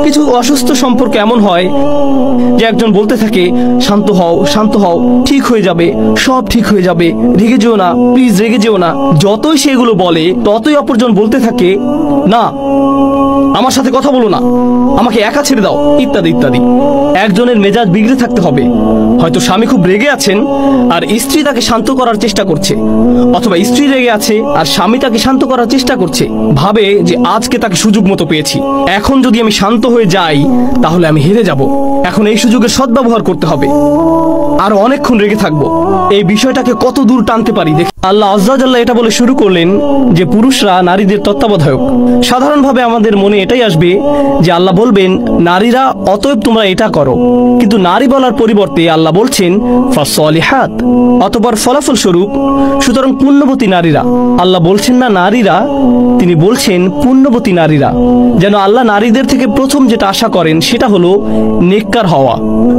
কিছু অসুস্থ সম্পর্ক এমন হয় যে একজন বলতে থাকে শান্ত হও, শান্ত হও, ঠিক হয়ে যাবে, সব ঠিক হয়ে যাবে, রেগে যেও না, প্লিজ রেগে যেও না। যতই সেগুলো বলে ততই অপরজন বলতে থাকে না, আমার সাথে কথা বলো না, আমাকে একা ছেড়ে দাও, ইত্যাদি ইত্যাদি। একজনের মেজাজ বিগড়ে থাকতে হবে। হয়তো স্বামী খুব রেগে আছেন আর স্ত্রী তাকে শান্ত করার চেষ্টা করছে, অথবা স্ত্রী রেগে আছে আর স্বামী তাকে শান্ত করার চেষ্টা করছে। ভাবে যে আজকে তাকে সুযোগ মতো পেয়েছি, এখন যদি আমি শান্ত হয়ে যাই তাহলে আমি হেরে যাব। এখন এই সুযোগের সদ্ব্যবহার করতে হবে, আর অনেকক্ষণ রেগে থাকবো। এই বিষয়টাকে কত দূর টানতে পারি দেখি। আল্লাহ আজ্জা ওয়া জাল্লা এটা বলে শুরু করলেন যে পুরুষরা নারীদের তত্ত্বাবধায়ক। সাধারণভাবে আমাদের মনে এটাই আসবে যে আল্লাহ বলবেন নারীরা, অতএব তোমরা এটা করো। কিন্তু নারী বলার পরিবর্তে আল্লাহ বলছেন ফাসলিহাত, অতঃপর ফলাফল স্বরূপ, সুতরাং পুণ্যবতী নারীরা। আল্লাহ বলছেন না নারীরা, তিনি বলছেন পুণ্যবতী নারীরা। যেন আল্লাহ নারীদের থেকে প্রথম যেটা আশা করেন সেটা হলো নেককার হওয়া।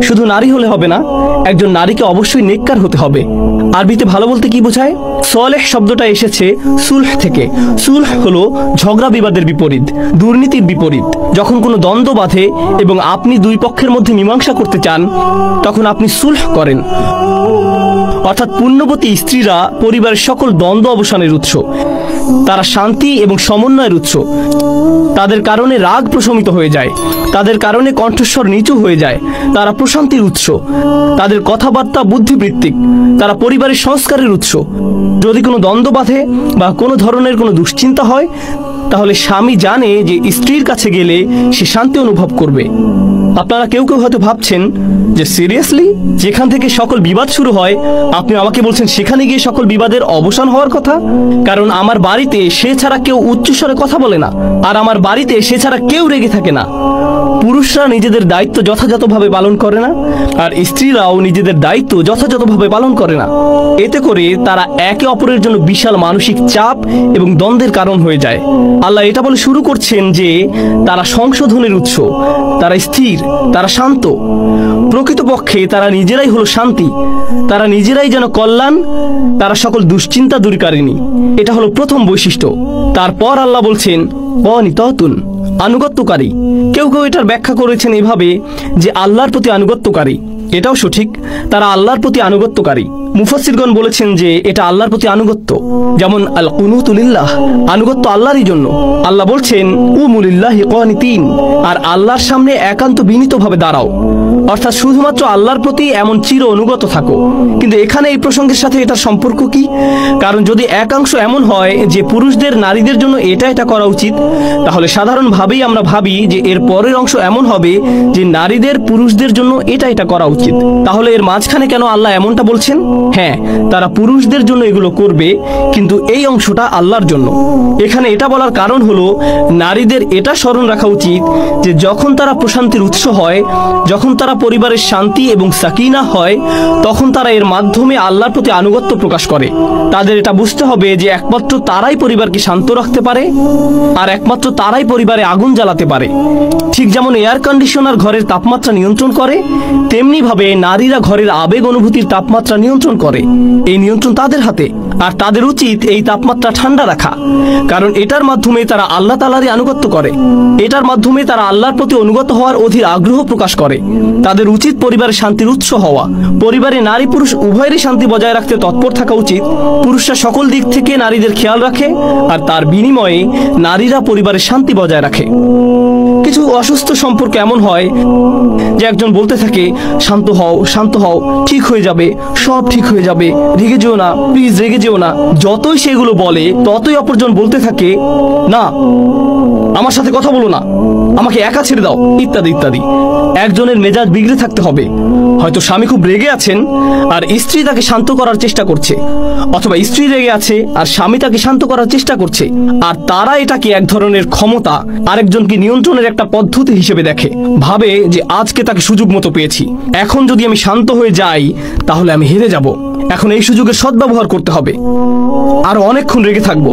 শুধু নারী হলে হবে না, একজন নারীকে অবশ্যই নেককার হতে হবে। আরবিতে ভালো বলতে কি বোঝায়? সলেহ শব্দটা এসেছে সুলহ থেকে। সুলহ হলো ঝগড়া বিবাদের বিপরীত, দুর্নীতির বিপরীত। যখন কোনো দ্বন্দ্ব বাধে এবং আপনি দুই পক্ষের মধ্যে মীমাংসা করতে চান, তখন আপনি সুলহ করেন। অর্থাৎ পুণ্যবতী স্ত্রীরা পরিবারের সকল দ্বন্দ্ব অবসানের উৎস, তারা শান্তি এবং সমন্বয়ের উৎস। তাদের কারণে রাগ প্রশমিত হয়ে যায়, তাদের কারণে কণ্ঠস্বর নিচু হয়ে যায়। তারা প্রশান্তির উৎস, তাদের কথাবার্তা বুদ্ধিবৃত্তিক, তারা পরিবারের সংস্কারের উৎস। যদি কোনো দ্বন্দ্ব বাধে বা কোনো ধরনের কোনো দুশ্চিন্তা হয়, তাহলে স্বামী জানে যে স্ত্রীর কাছে গেলে সে শান্তি অনুভব করবে। আপনারা কেউ কেউ হয়তো ভাবছেন যে সিরিয়াসলি, যেখান থেকে সকল বিবাদ শুরু হয় আপনি আমাকে বলছেন সেখানে গিয়ে সকল বিবাদের অবসান হওয়ার কথা? কারণ আমার বাড়িতে সে ছাড়া কেউ উচ্চস্বরে কথা বলে না, আর আমার বাড়িতে সে ছাড়া কেউ রেগে থাকে না। পুরুষরা নিজেদের দায়িত্ব যথাযথভাবে পালন করে না, আর স্ত্রীরাও নিজেদের দায়িত্ব যথাযথভাবে পালন করে না। এতে করে তারা একে অপরের জন্য বিশাল মানসিক চাপ এবং দ্বন্দ্বের কারণ হয়ে যায়। আল্লাহ এটা বলে শুরু করছেন যে তারা সংশোধনের উৎস, তারা স্থির, তারা শান্ত। প্রকৃতপক্ষে তারা নিজেরাই হলো শান্তি, তারা নিজেরাই যেন কল্যাণ, তারা সকল দুশ্চিন্তা দূরকারিণী। এটা হলো প্রথম বৈশিষ্ট্য। তারপর আল্লাহ বলছেন অনিতাতুন, আনুগত্যকারী। কেউ কেউ এটার ব্যাখ্যা করেছেন এভাবে যে আল্লাহর প্রতি আনুগত্যকারী। এটাও সঠিক, তারা আল্লাহর প্রতি আনুগত্যকারী। মুফাসসিরগণ বলেছেন যে এটা আল্লাহর প্রতি আনুগত্য, যেমন আল কুনুতু লিল্লাহ, আনুগত্য আল্লাহরই জন্য। আল্লাহ বলছেন উমুলিল্লাহি কানিতিন, আর আল্লাহর সামনে একান্ত বিনীতভাবে দাঁড়াও, অর্থাৎ শুধুমাত্র আল্লাহর প্রতি এমন চির অনুগত থাকো। কিন্তু এখানে এই প্রসঙ্গের সাথে এটার সম্পর্ক কি? কারণ যদি একাংশ এমন হয় যে পুরুষদের নারীদের জন্য এটা করা উচিত, তাহলে সাধারণভাবেই আমরা ভাবি যে এর পরের অংশ এমন হবে যে নারীদের পুরুষদের জন্য এটা করা উচিত। তাহলে এর মাঝখানে কেন আল্লাহ এমনটা বলছেন? হ্যাঁ, তারা পুরুষদের জন্য এগুলো করবে, কিন্তু এই অংশটা আল্লাহর জন্য। এখানে এটা বলার কারণ হলো নারীদের এটা স্মরণ রাখা উচিত যে যখন তারা প্রশান্তির উৎস হয়, যখন তারা পরিবারের শান্তি এবং সাকিনা হয়, তখন তারা এর মাধ্যমে আল্লাহর প্রতি আনুগত্য প্রকাশ করে। তাদের এটা বুঝতে হবে যে একমাত্র তারাই পরিবারকে শান্ত রাখতে পারে, আর একমাত্র তারাই পরিবারে আগুন জ্বালাতে পারে। ঠিক যেমন এয়ার কন্ডিশনার ঘরের তাপমাত্রা নিয়ন্ত্রণ করে, তেমনি ভাবে নারীরা ঘরের আবেগ অনুভূতির তাপমাত্রা নিয়ন্ত্রণ করে। এই নিয়ন্ত্রণ তাদের হাতে, আর তাদের উচিত এই তাপমাত্রা ঠান্ডা রাখা। কারণ এটার মাধ্যমে তারা আল্লাহ তাআলারই আনুগত্য করে, এটার মাধ্যমে তারা আল্লাহর প্রতি অনুগত হওয়ার অধীর আগ্রহ প্রকাশ করে। তাদের উচিত পরিবারের শান্তির উৎস হওয়া। পরিবারে নারী পুরুষ উভয়েরই শান্তি বজায় রাখতে তৎপর থাকা উচিত। পুরুষরা সকল দিক থেকে নারীদের খেয়াল রাখে, আর তার বিনিময়ে নারীরা পরিবারের শান্তি বজায় রাখে। কিছু অসুস্থ সম্পর্ক এমন হয় যে একজন বলতে থাকে শান্ত হও, শান্ত হও, ঠিক হয়ে যাবে, সব ঠিক হয়ে যাবে, রেগে যেও না, প্লিজ রেগে যেও না। যতই সেগুলো বলে ততই অপরজন বলতে থাকে না, আমার সাথে কথা বলো না, আমাকে একা ছেড়ে দাও, ইত্যাদি ইত্যাদি। একজনের মেজাজ বিগড়ে থাকতে হবে। হয়তো স্বামী খুব রেগে আছেন আর স্ত্রী তাকে শান্ত করার চেষ্টা করছে, অথবা স্ত্রী রেগে আছে আর স্বামী তাকে শান্ত করার চেষ্টা করছে, আর তারা এটাকে এক ধরনের ক্ষমতা, আরেকজনকে নিয়ন্ত্রণের একটা পদ্ধতি হিসেবে দেখে। ভাবে যে আজকে তাকে সুযোগ মতো পেয়েছি, এখন যদি আমি শান্ত হয়ে যাই তাহলে আমি হেরে যাব। এখন এই সুযোগের সদ্ব্যবহার করতে হবে, আর অনেকক্ষণ রেগে থাকবো।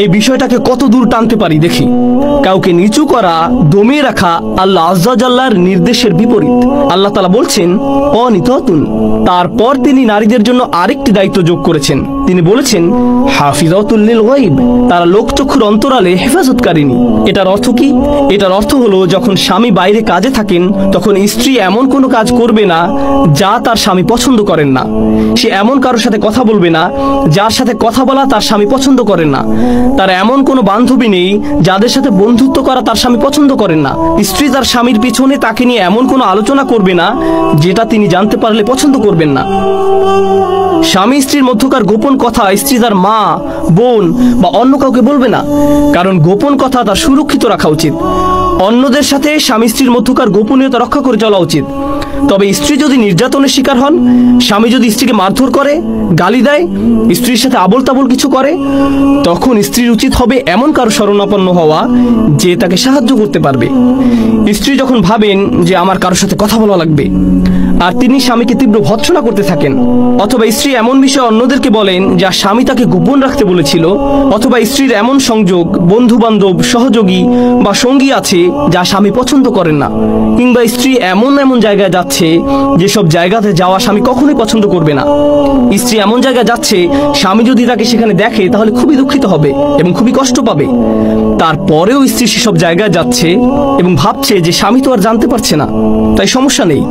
এই বিষয়টাকে কত দূর টানতে পারি দেখি। কাউকে নিচু করা, দমিয়ে রাখা আল্লাহ আজ্জা ওয়া জাল্লার নির্দেশের বিপরীত। আল্লাহ তাআলা বলছেন অনিতাতুন। তারপর তিনি নারীদের জন্য আরেকটি দায়িত্ব যোগ করেছেন। তিনি বলেছেন হাফিজাতুল লিল গায়ব, তারা লোকচক্ষুর অন্তরালে হেফাজতকারিনী। এটার অর্থ কি? এটার অর্থ হলো যখন স্বামী বাইরে কাজে থাকেন তখন স্ত্রী এমন কোনো কাজ করবে না যা তার স্বামী পছন্দ করেন না। সে এমন কারোর সাথে কথা বলবে না যার সাথে কথা বলা তার স্বামী পছন্দ করেন না। তার এমন কোনো বান্ধবী নেই যাদের সাথে বন্ধুত্ব করা তার স্বামী পছন্দ করেন না। স্ত্রী তার স্বামীর পিছনে তাকে নিয়ে এমন কোনো আলোচনা করবে না যেটা তিনি জানতে পারলে পছন্দ করবেন না। স্বামী স্ত্রীর মধ্যকার গোপন কথা স্ত্রী তার মা, বোন বা অন্য কাউকে বলবে না, কারণ গোপন কথা তার সুরক্ষিত রাখা উচিত। অন্যদের সাথে স্বামী স্ত্রীর মধ্যকার গোপনীয়তা রক্ষা করে চলা উচিত। তবে স্ত্রী যদি নির্যাতনের শিকার হন, স্বামী যদি স্ত্রীকে মারধর করে, গালি দেয়, স্ত্রীর সাথে আবোল তাবোল কিছু করে, তখন স্ত্রীর উচিত হবে এমন কারো শরণাপন্ন হওয়া যে তাকে সাহায্য করতে পারবে। স্ত্রী যখন ভাবেন যে আমার কারোর সাথে কথা বলা লাগবে আর তিনি স্বামীকে তীব্র ভৎসনা করতে থাকেন, অথবা স্ত্রী এমন বিষয়ে অন্যদেরকে বলেন যা স্বামী তাকে গোপন রাখতে বলেছিল, অথবা স্ত্রীর এমন সংযোগ, বন্ধু বান্ধব, সহযোগী বা সঙ্গী আছে যা স্বামী পছন্দ করেন না, কিংবা স্ত্রী এমন জায়গায় যাচ্ছে যেসব জায়গাতে যাওয়া স্বামী কখনোই পছন্দ করবে না। স্ত্রী এমন জায়গায় যাচ্ছে, স্বামী যদি তাকে সেখানে দেখে তাহলে খুবই দুঃখিত হবে এবং খুবই কষ্ট পাবে। তারপরেও স্ত্রী সেসব জায়গায় যাচ্ছে এবং ভাবছে যে স্বামী তো আর জানতে পারছে না, তাই সমস্যা নেই।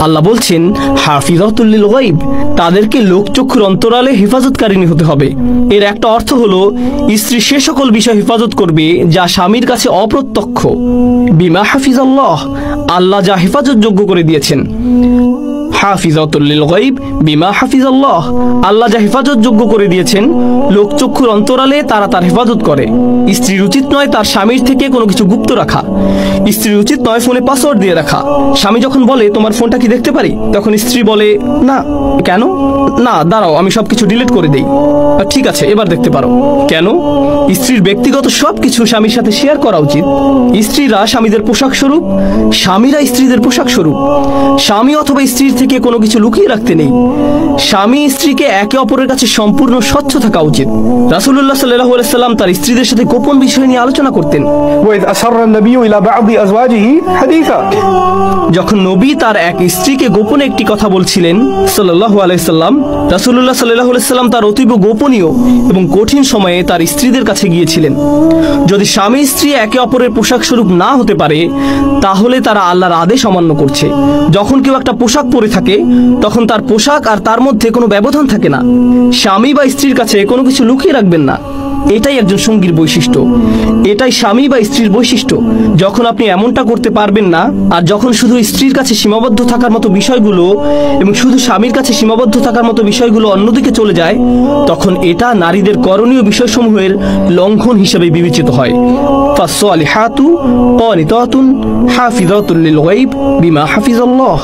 আল্লাহ বলছেন হাফিজাতুল লিল গায়ব, তাদেরকে লোকচক্ষুর অন্তরালে হেফাজতকারিনী হতে হবে। এর একটা অর্থ হলো স্ত্রী সে সকল বিষয় হেফাজত করবে যা স্বামীর কাছে অপ্রত্যক্ষ। বিমা হাফিজাল্লাহ, আল্লাহ যা হেফাজত যোগ্য করে দিয়েছেন। হাফিজাতুল লিল গায়ব বিমা হাফিজাল্লাহ, আল্লাহ যা হেফাজত যোগ্য করে দিয়েছেন লোকচক্ষুর অন্তরালে তারা তার হেফাজত করে। স্ত্রীর উচিত নয় তার স্বামীর থেকে কোনো কিছু গুপ্ত রাখা। স্ত্রীর উচিত নয় ফোনে পাসওয়ার্ড দিয়ে রাখা। স্বামী যখন বলে তোমার ফোনটা কি দেখতে পারি, তখন স্ত্রী বলে না। কেন? না, দাঁড়াও আমি সবকিছু ডিলিট করে দেই। ঠিক আছে, এবার দেখতে পারো। কেন? স্ত্রীর ব্যক্তিগত সবকিছু স্বামীর সাথে শেয়ার করা উচিত। স্ত্রীরা স্বামীদের পোশাক স্বরূপ, স্বামীরা স্ত্রীদের পোশাক স্বরূপ। স্বামী অথবা স্ত্রীর থেকে কোনো কিছু লুকিয়ে রাখতে নেই। স্বামী স্ত্রীকে একে অপরের কাছে সম্পূর্ণ স্বচ্ছ থাকা উচিত। রাসূলুল্লাহ সাল্লাল্লাহু আলাইহি সাল্লাম তার স্ত্রীদের সাথে গোপন বিষয় নিয়ে আলোচনা করতেন। যখন নবী তার এক স্ত্রীকে গোপনে একটি কথা বলছিলেন সাল্লাল্লাহু আলাইহি সাল্লাম, রাসূলুল্লাহ সাল্লাল্লাহু আলাইহি সাল্লাম তার অতীব গোপনীয় এবং কঠিন সময়ে তার স্ত্রীদের কাছে গিয়েছিলেন। যদি স্বামী স্ত্রী একে অপরের পোশাক স্বরূপ না হতে পারে তাহলে তারা আল্লাহর আদেশ অমান্য করছে। যখন কেউ একটা পোশাক পরে থাকে তখন তার পোশাক আর তার মধ্যে কোনো ব্যবধান থাকে না। স্বামী বা স্ত্রীর কাছে কোনো কিছু লুকিয়ে রাখবেন না। এটাই একজন সঙ্গীর বৈশিষ্ট্য, এটাই স্বামী বা স্ত্রীর বৈশিষ্ট্য। যখন আপনি এমনটা করতে পারবেন না, আর যখন শুধু স্ত্রীর কাছে সীমাবদ্ধ থাকার মতো বিষয়গুলো এবং শুধু স্বামীর কাছে সীমাবদ্ধ থাকার মতো বিষয়গুলো অন্যদিকে চলে যায়, তখন এটা নারীদের করণীয় বিষয়সমূহের লঙ্ঘন হিসেবে বিবেচিত হয়। ফাসসালিহাতু ক্বানিতাতুন হাফিজাতুল লিল গায়ব বিমা হাফিজাল্লাহ।